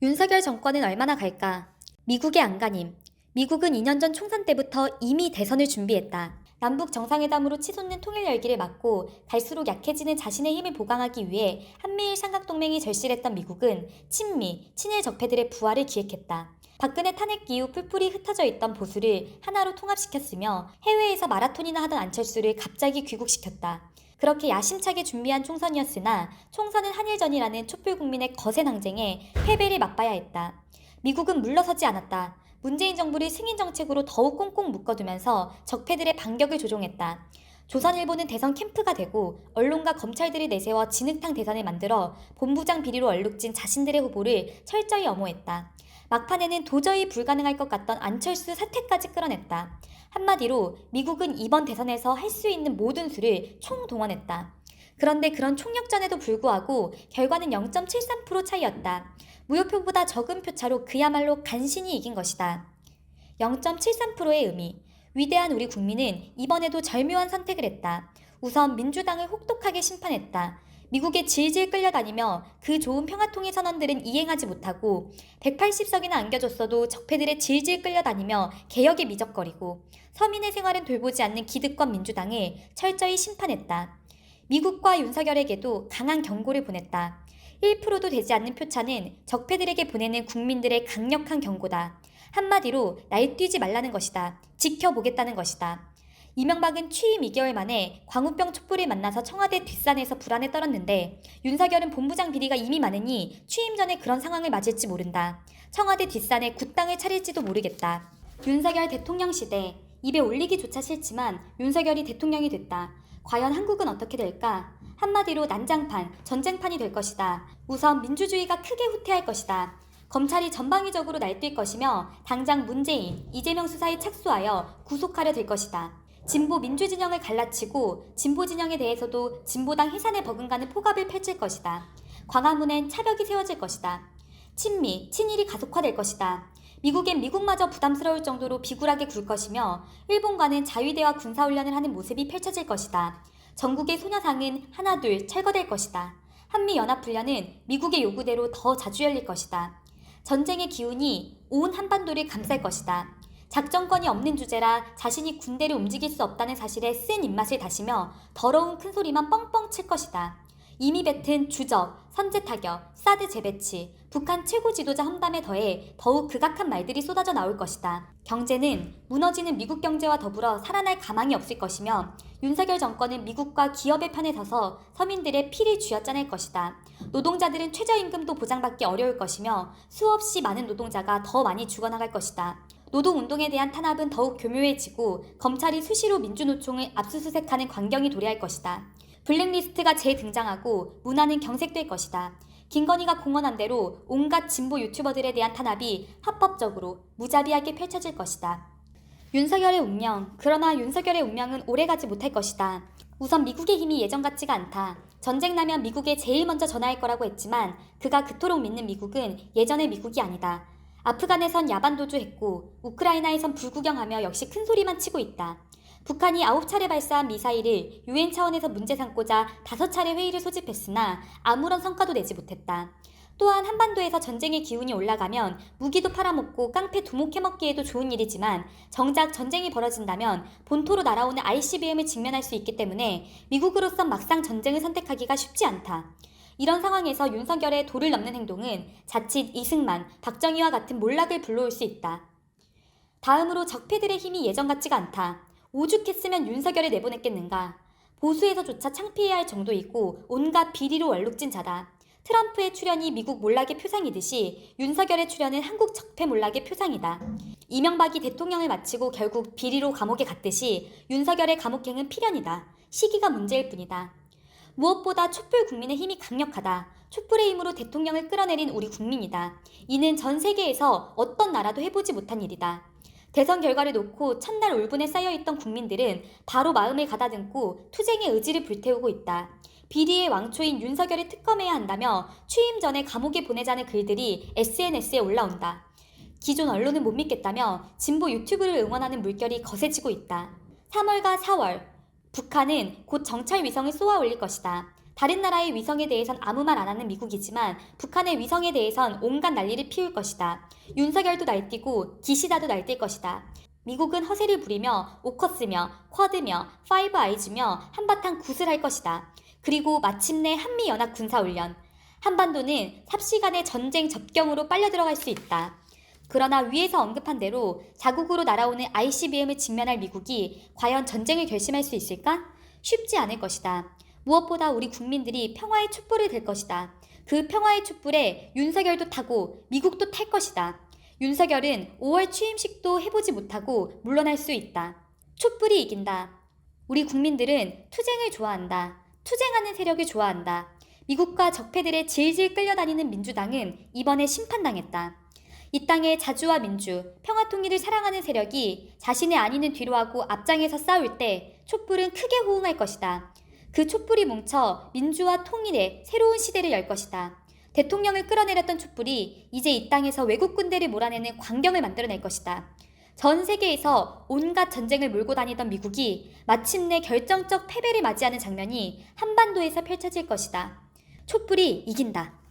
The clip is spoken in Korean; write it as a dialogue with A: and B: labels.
A: 윤석열 정권은 얼마나 갈까? 미국의 안간힘. 미국은 2년 전 총선 때부터 이미 대선을 준비했다. 남북 정상회담으로 치솟는 통일 열기를 막고 갈수록 약해지는 자신의 힘을 보강하기 위해 한미일 삼각동맹이 절실했던 미국은 친미, 친일 적폐들의 부활을 기획했다. 박근혜 탄핵 이후 뿔뿔이 흩어져 있던 보수를 하나로 통합시켰으며 해외에서 마라톤이나 하던 안철수를 갑자기 귀국시켰다. 그렇게 야심차게 준비한 총선이었으나 총선은 한일전이라는 촛불 국민의 거센 항쟁에 패배를 맛봐야 했다. 미국은 물러서지 않았다. 문재인 정부를 승인 정책으로 더욱 꽁꽁 묶어두면서 적폐들의 반격을 조종했다. 조선일보는 대선 캠프가 되고 언론과 검찰들을 내세워 진흙탕 대선을 만들어 본부장 비리로 얼룩진 자신들의 후보를 철저히 엄호했다. 막판에는 도저히 불가능할 것 같던 안철수 사퇴까지 끌어냈다. 한마디로 미국은 이번 대선에서 할 수 있는 모든 수를 총동원했다. 그런데 그런 총력전에도 불구하고 결과는 0.73% 차이였다. 무효표보다 적은 표차로 그야말로 간신히 이긴 것이다. 0.73%의 의미. 위대한 우리 국민은 이번에도 절묘한 선택을 했다. 우선 민주당을 혹독하게 심판했다. 미국에 질질 끌려다니며 그 좋은 평화통일 선언들은 이행하지 못하고 180석이나 안겨줬어도 적폐들의 질질 끌려다니며 개혁에 미적거리고 서민의 생활은 돌보지 않는 기득권 민주당을 철저히 심판했다. 미국과 윤석열에게도 강한 경고를 보냈다. 1%도 되지 않는 표차는 적폐들에게 보내는 국민들의 강력한 경고다. 한마디로 날뛰지 말라는 것이다. 지켜보겠다는 것이다. 이명박은 취임 2개월 만에 광우병 촛불을 만나서 청와대 뒷산에서 불안에 떨었는데 윤석열은 본부장 비리가 이미 많으니 취임 전에 그런 상황을 맞을지 모른다. 청와대 뒷산에 굿당을 차릴지도 모르겠다. 윤석열 대통령 시대. 입에 올리기조차 싫지만 윤석열이 대통령이 됐다. 과연 한국은 어떻게 될까? 한마디로 난장판, 전쟁판이 될 것이다. 우선 민주주의가 크게 후퇴할 것이다. 검찰이 전방위적으로 날뛸 것이며 당장 문재인, 이재명 수사에 착수하여 구속하려 될 것이다. 진보 민주진영을 갈라치고 진보 진영에 대해서도 진보당 해산에 버금가는 포갑을 펼칠 것이다. 광화문엔 차벽이 세워질 것이다. 친미, 친일이 가속화될 것이다. 미국엔 미국마저 부담스러울 정도로 비굴하게 굴 것이며 일본과는 자위대와 군사훈련을 하는 모습이 펼쳐질 것이다. 전국의 소녀상은 하나둘 철거될 것이다. 한미연합훈련은 미국의 요구대로 더 자주 열릴 것이다. 전쟁의 기운이 온 한반도를 감쌀 것이다. 작전권이 없는 주제라 자신이 군대를 움직일 수 없다는 사실에 쓴 입맛을 다시며 더러운 큰소리만 뻥뻥 칠 것이다. 이미 뱉은 주적, 선제 타격, 사드 재배치, 북한 최고 지도자 험담에 더해 더욱 극악한 말들이 쏟아져 나올 것이다. 경제는 무너지는 미국 경제와 더불어 살아날 가망이 없을 것이며 윤석열 정권은 미국과 기업의 편에 서서 서민들의 피를 쥐어짜낼 것이다. 노동자들은 최저임금도 보장받기 어려울 것이며 수없이 많은 노동자가 더 많이 죽어나갈 것이다. 노동운동에 대한 탄압은 더욱 교묘해지고 검찰이 수시로 민주노총을 압수수색하는 광경이 도래할 것이다. 블랙리스트가 재등장하고 문화는 경색될 것이다. 김건희가 공언한 대로 온갖 진보 유튜버들에 대한 탄압이 합법적으로 무자비하게 펼쳐질 것이다. 윤석열의 운명, 그러나 윤석열의 운명은 오래가지 못할 것이다. 우선 미국의 힘이 예전 같지가 않다. 전쟁 나면 미국에 제일 먼저 전화할 거라고 했지만 그가 그토록 믿는 미국은 예전의 미국이 아니다. 아프간에선 야반도주했고 우크라이나에선 불구경하며 역시 큰소리만 치고 있다. 북한이 9차례 발사한 미사일을 UN 차원에서 문제 삼고자 5차례 회의를 소집했으나 아무런 성과도 내지 못했다. 또한 한반도에서 전쟁의 기운이 올라가면 무기도 팔아먹고 깡패 두목해먹기에도 좋은 일이지만 정작 전쟁이 벌어진다면 본토로 날아오는 ICBM을 직면할 수 있기 때문에 미국으로선 막상 전쟁을 선택하기가 쉽지 않다. 이런 상황에서 윤석열의 도를 넘는 행동은 자칫 이승만, 박정희와 같은 몰락을 불러올 수 있다. 다음으로 적폐들의 힘이 예전 같지가 않다. 오죽했으면 윤석열을 내보냈겠는가. 보수에서조차 창피해야 할 정도이고 온갖 비리로 얼룩진 자다. 트럼프의 출연이 미국 몰락의 표상이듯이 윤석열의 출연은 한국 적폐 몰락의 표상이다. 이명박이 대통령을 마치고 결국 비리로 감옥에 갔듯이 윤석열의 감옥행은 필연이다. 시기가 문제일 뿐이다. 무엇보다 촛불 국민의 힘이 강력하다. 촛불의 힘으로 대통령을 끌어내린 우리 국민이다. 이는 전 세계에서 어떤 나라도 해보지 못한 일이다. 대선 결과를 놓고 첫날 울분에 쌓여있던 국민들은 바로 마음을 가다듬고 투쟁의 의지를 불태우고 있다. 비리의 왕초인 윤석열을 특검해야 한다며 취임 전에 감옥에 보내자는 글들이 SNS에 올라온다. 기존 언론은 못 믿겠다며 진보 유튜브를 응원하는 물결이 거세지고 있다. 3월과 4월, 북한은 곧 정찰 위성을 쏘아 올릴 것이다. 다른 나라의 위성에 대해선 아무 말 안 하는 미국이지만 북한의 위성에 대해선 온갖 난리를 피울 것이다. 윤석열도 날뛰고 기시다도 날뛸 것이다. 미국은 허세를 부리며 오커스며 쿼드며 파이브 아이즈며 한바탕 굿을 할 것이다. 그리고 마침내 한미연합 군사훈련. 한반도는 삽시간에 전쟁 접경으로 빨려 들어갈 수 있다. 그러나 위에서 언급한 대로 자국으로 날아오는 ICBM을 직면할 미국이 과연 전쟁을 결심할 수 있을까? 쉽지 않을 것이다. 무엇보다 우리 국민들이 평화의 촛불을 들 것이다. 그 평화의 촛불에 윤석열도 타고 미국도 탈 것이다. 윤석열은 5월 취임식도 해보지 못하고 물러날 수 있다. 촛불이 이긴다. 우리 국민들은 투쟁을 좋아한다. 투쟁하는 세력을 좋아한다. 미국과 적폐들의 질질 끌려다니는 민주당은 이번에 심판당했다. 이 땅의 자주와 민주, 평화통일을 사랑하는 세력이 자신의 안위는 뒤로하고 앞장에서 싸울 때 촛불은 크게 호응할 것이다. 그 촛불이 뭉쳐 민주화 통일의 새로운 시대를 열 것이다. 대통령을 끌어내렸던 촛불이 이제 이 땅에서 외국 군대를 몰아내는 광경을 만들어낼 것이다. 전 세계에서 온갖 전쟁을 몰고 다니던 미국이 마침내 결정적 패배를 맞이하는 장면이 한반도에서 펼쳐질 것이다. 촛불이 이긴다.